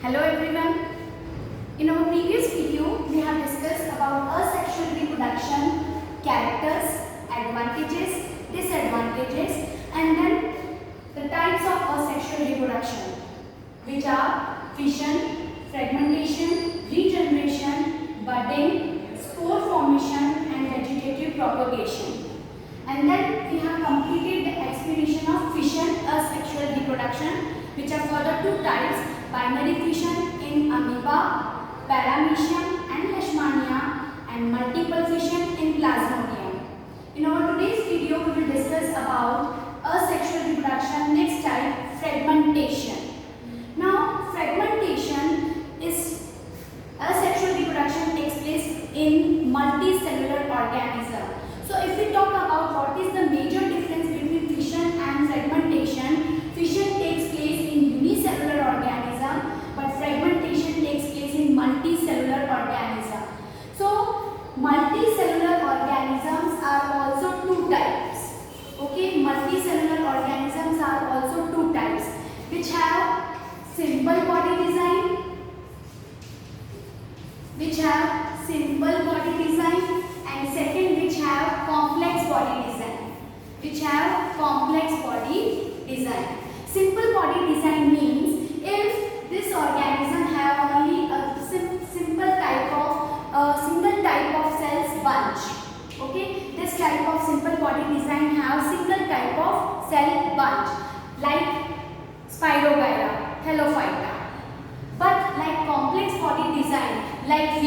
Hello everyone. In our previous video, we have discussed about asexual reproduction, characters, advantages, disadvantages, and then the types of asexual reproduction, which are fission, fragmentation, regeneration, budding, spore formation, and vegetative propagation. And then we have completed the explanation of fission, asexual reproduction, which are further two types: binary fission in amoeba, paramecium and leishmania, and multiple fission in plasmodium. In our today's video, we will discuss about asexual reproduction. Next type, fragmentation. Now, fragmentation is asexual reproduction takes place in multicellular organism. So, if we talk about what is the major difference between fission and fragmentation, fission takes place in unicellular organism, but fragmentation takes place in multicellular organism. So, multicellular organisms are also two types. Okay, multicellular organisms are also two types, which have simple body design, and second, which have complex body design. Simple body design means if this organism have only a single type of cells bunch. Okay, this type of simple body design have single type of cell bunch like Spirogyra, Thallophyta. But like complex body design like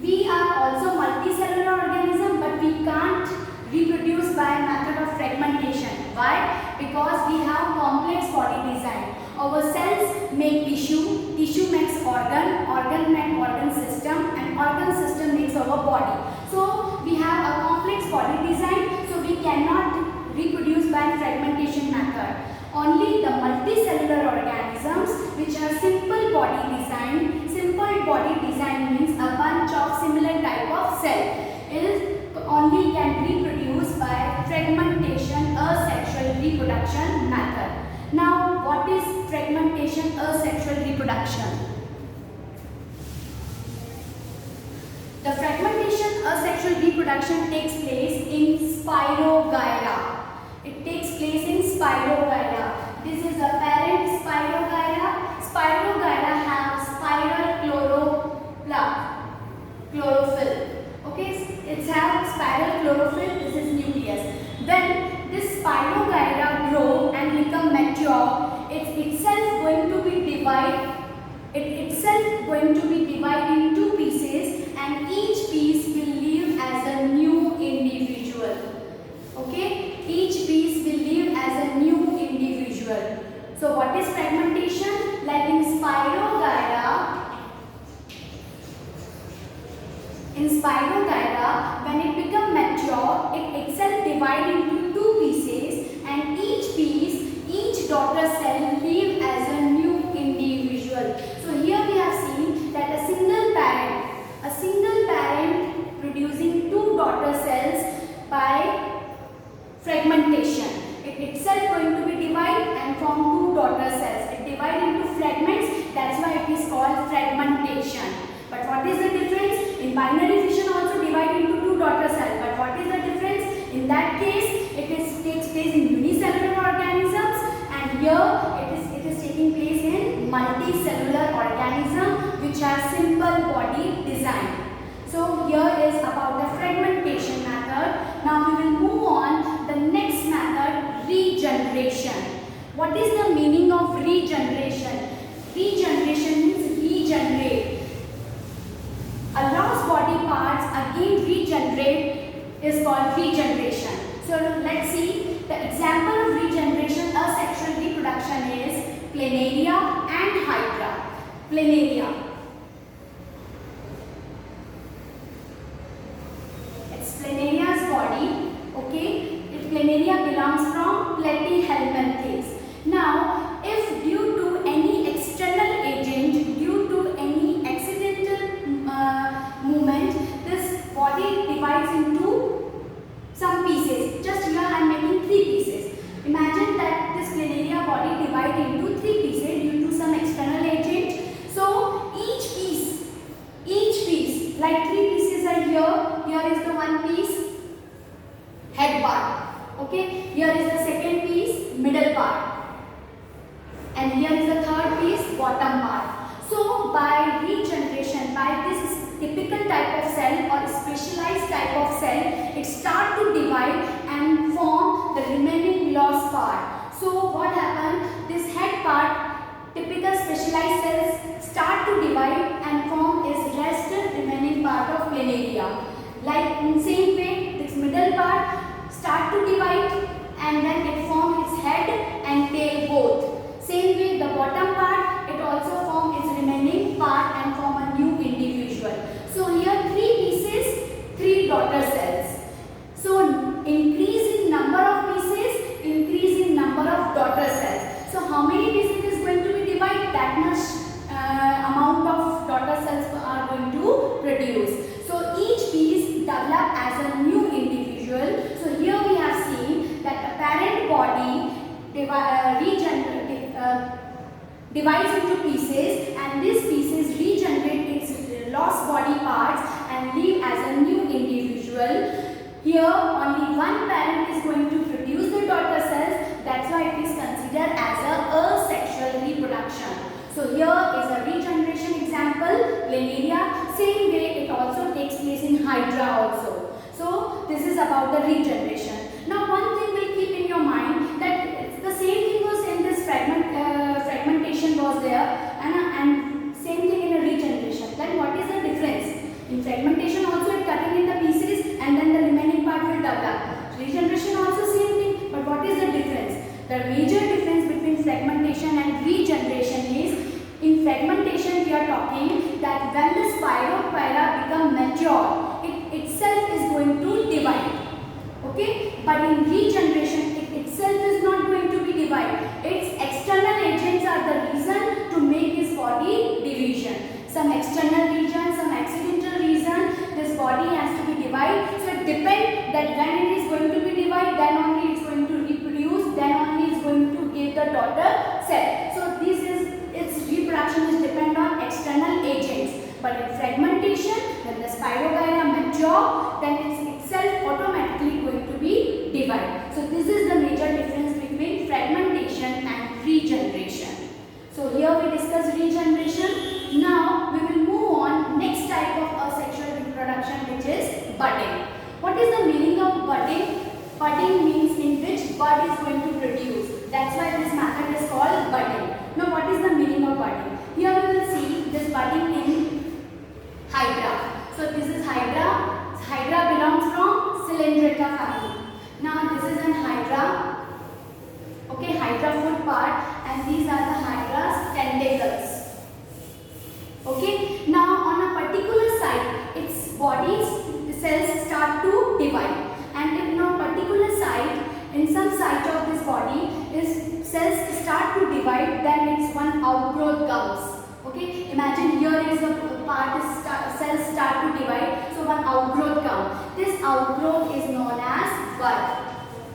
we are also multicellular organism, but we can't reproduce by method of fragmentation. Why? Because we have complex body design. Our cells make tissue, tissue makes organ, organ makes organ system, and organ system makes our body. So we have a complex body design, so we cannot reproduce by fragmentation method. Only the multicellular organisms which are simple body design. Simple body design means a bunch of similar type of cell is only can reproduce by fragmentation asexual reproduction method. Now, what is fragmentation asexual reproduction? The fragmentation asexual reproduction takes place in Spirogyra. It takes place in Spirogyra. This is the parent Spirogyra. Spirogyra have spiral chlorophyll. Okay, it has spiral chlorophyll. This is nucleus. When this Spirogyra grow and become mature, it itself going to be divided. In two pieces, and each piece will live as a new individual. Okay, each piece will live as a new individual. So, what is fragmentation? Like in Spirogyra, when it becomes mature, it itself divides into two pieces, and each daughter cell live as a new individual. So here we have seen that a single parent producing two daughter cells by fragmentation. It itself going to be divided and form two daughter cells. It divides into fragments. That's why it is called fragmentation. But what is the difference? In binary fission also divide into two daughter cells. But what is the difference? In that case, it takes place in unicellular organisms, and here it is taking place in multicellular organism which have simple body design. So here is about the fragmentation method. Now we will move on the next method, regeneration. What is the meaning of regeneration? Regeneration means regenerate. A lost body parts again regenerate is called regeneration. So let's see the example of regeneration asexual reproduction is planaria and hydra. Planaria. It's planaria's body. Okay, planaria belongs from platyhelminthes. Now, if due to any external agent, due to any accidental movement, this body divides into some pieces. Just here I am making three pieces. Imagine that this planaria body divides into three pieces due to some external agent. bottom part. So by regeneration, by this typical type of cell or specialized type of cell, it start to divide and form the remaining lost part. So what happened? This head part, typical specialized cells start to divide and form its rest remaining part of planaria. Like in same way, this middle part start to divide and then it form its head and tail both. Same way, the bottom part, it also form its remaining part and form a new individual. So here 3 pieces, 3 daughter cells. So increase in number of pieces, increase in number of daughter cells. So how many pieces is going to be divided? That much amount of daughter cells are going to produce. So each piece develop as a new individual. So here we have seen that the parent body divides into pieces, and these pieces regenerate its lost body parts and live as a new individual. Here only one parent is going to produce the daughter cells. That's why it is considered as a asexual reproduction. So here is a regeneration example, planaria. Same way it also takes place in hydra also. So this is about the regeneration. Now one thing will keep in your mind that the same thing was in this fragmentation was there and same thing in a regeneration. Then what is the difference? In fragmentation also it cutting in the pieces and then the remaining part will develop. Regeneration also same thing, but what is the difference? The major difference between fragmentation and regeneration is, in fragmentation we are talking that when the Spirogyra become mature, it itself is going to divide. Okay, but in regeneration it itself is not going to be divided. Its external agents are the reason to make this body division. Some external reason, some accidental reason, this body has to be divided. So it depends that when it is going to be divided, then only it's going to reproduce, then only it's going to give the daughter cell. So this is its reproduction is depend on external agents. But in fragmentation, when the Spirogyra mature, then it's itself automatically going to be divided. So this is the major difference between fragmentation and regeneration. So here we discuss regeneration. Now we will move on next type of asexual reproduction, which is budding. What is the meaning of budding? Budding means in which bud is going to produce. That's why this method is called budding. Now what is the meaning of budding? Here we will see this budding in hydra. So this is hydra. Hydra belongs from Cylindrica family. Now this is an hydra. Okay, hydra foot part, and these are the hydra's tentacles. Okay, now on a particular site, its body's cells start to divide, and if on a particular site, in some site of this body, its cells start to divide, then it's one outgrowth comes. Okay, imagine here is a part, cells start to divide, so one outgrowth comes. This outgrowth is known as bud.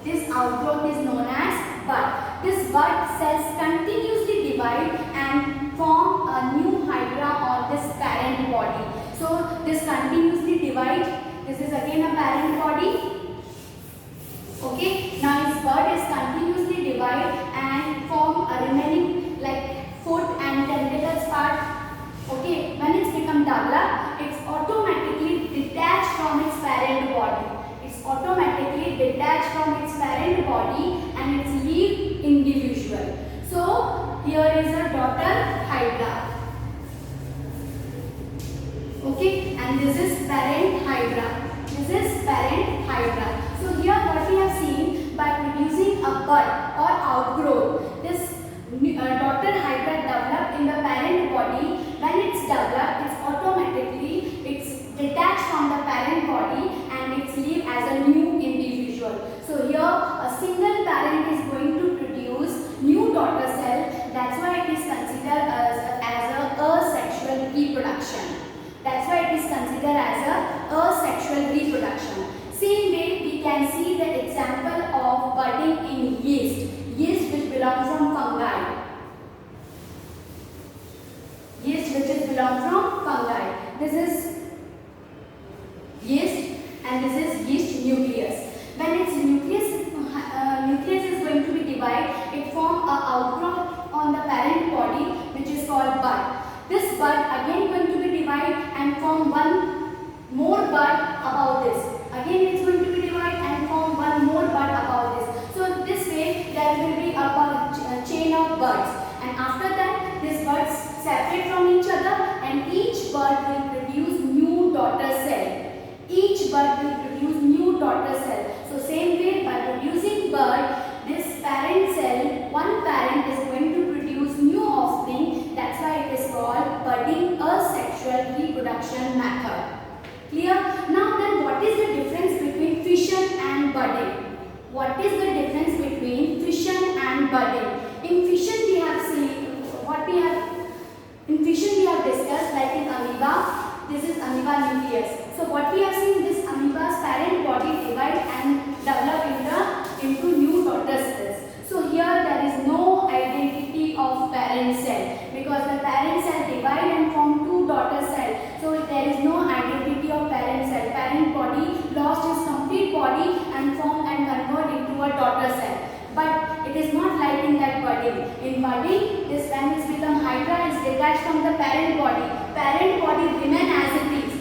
This outgrowth is known as bud. This bud cells continuously divide and form a new hydra or this parent body. So this continuously divide. This is again a parent body. Okay, now its bud is continuously divide and form a remaining like foot and tentacles part. Okay, when it's become developed, it's automatically detached from its parent body. It's automatically detached from its parent body and it's leave individual. So here is a daughter hydra. Okay, and this is parent hydra. This is parent hydra. So here what we have seen, by producing a bud or outgrowth, this daughter hydra developed in the parent body. When it's developed, it's automatically detached from the parent body and it's live as a new individual. So here a single parent is going to produce new daughter cell. That's why it is considered as a asexual reproduction. That's why it is considered as a asexual reproduction. Same way we can see the example of budding in yeast. Yeast which belongs from fungi. Yeast which is belong from fungi. This is yeast and this is yeast nucleus. When its nucleus is going to be divided, it forms a outgrowth on the parent body which is called one more bud above this. Again it's going to be divided and form one more bud above this. So this way there will be a chain of buds, and after that these buds separate from each other and each bud will produce new daughter cell. Each bud will produce new daughter cell. So same way, by producing bud, this parent cell, one parent is going to produce new offspring. That's why it is called budding asexual reproduction method. Clear? Now then, what is the difference between fission and budding? What is the difference between fission and budding? In fission we have seen what we have. In fission we have discussed, like in amoeba, this is amoeba nucleus. So what we have seen, this amoeba's parent body divide and develop into new daughter cells. So here there is no identity of parent cell, because the parent cell divide and form two daughter cells. So there is no identity of parent cell. Parent body lost its complete body and form and convert into a daughter cell. But it is not like in that budding. In budding, this when it becomes hydra is detached from the parent body. Parent body remain as it is.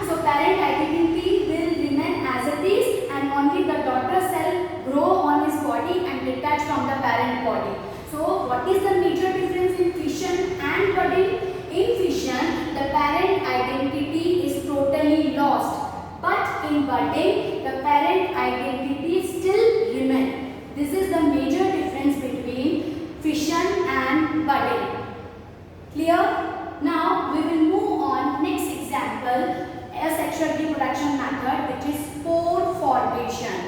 So parent identity will remain as it is, and only the daughter cell grow on its body and detach from the parent body. So what is the major difference in fission and budding? In fission, the parent identity is totally lost. But in budding, the parent identity still remains. This is the major difference between fission and budding. Clear? Now we will move on next example, asexual reproduction method, which is spore formation.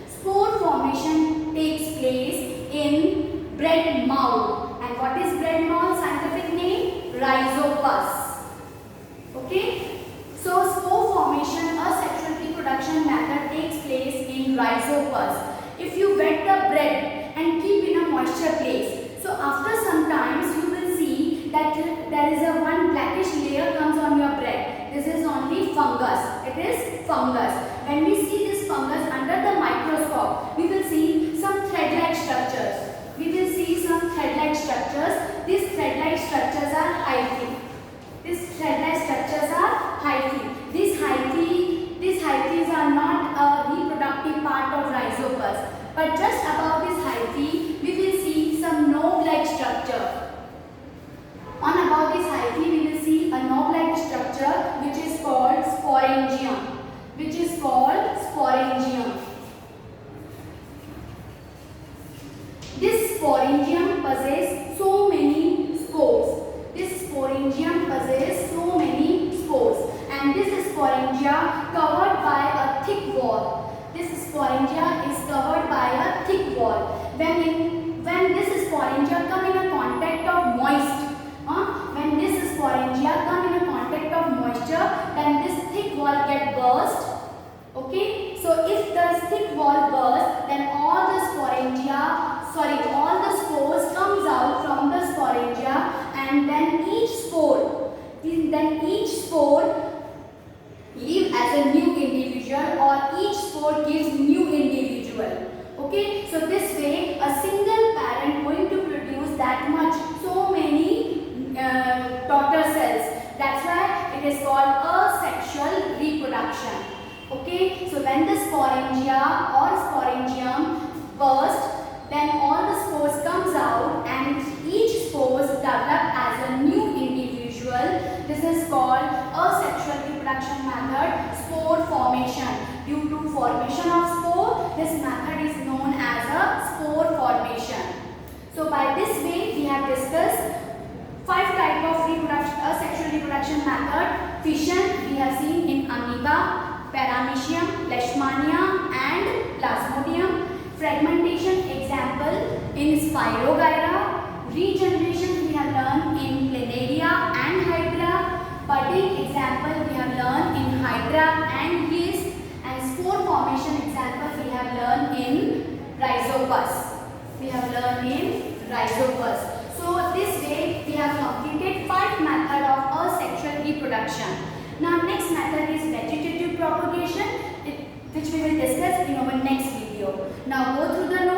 Spore formation takes place in bread mold. And what is bread mold? Scientific name? Rhizopus. Okay? So spore formation, asexual reproduction method takes place in rhizopus. If you wet the bread and keep in a moisture place, so after some times you will see that there is a one blackish layer comes on your bread. This is only fungus. It is fungus. When we see this fungus under the microscope, we will see some thread-like structures. These thread-like structures are hyphae. These hyphae are not a reproductive part of rhizopus. But just above this hyphae, we will see some knob-like structure. On above this hyphae, we will see a knob-like structure which is called sporangium. This sporangium possesses so many spores. And this sporangia covered by a thick wall. When this sporangia come in a contact of moisture, then this thick wall get burst. Okay, so if the thick wall bursts, then all the spores comes out from the sporangia, and then each spore live as a new individual, or each spore gives new individual. Okay, so this way a single parent going to produce that much, so many daughter cells. That's why it is called asexual reproduction. Okay, so when the sporangia or sporangium burst, then all the spores comes out and each spores develop as a new individual. This is called asexual reproduction method, spore formation. Due to formation of spore, this method is known as a spore formation. So by this way, we have discussed 5 types of asexual reproduction method. Fission we have seen in amoeba, paramecium, leishmania and plasmodium. Fragmentation example in Spirogyra. Regeneration we have learned in Planaria and Hydra. Budding example we have learned in Hydra and yeast. And spore formation example we have learned in Rhizopus. So this way we have completed 5 methods of asexual reproduction. Now next method is vegetative propagation, which we will discuss in our next video. Now go through the notes.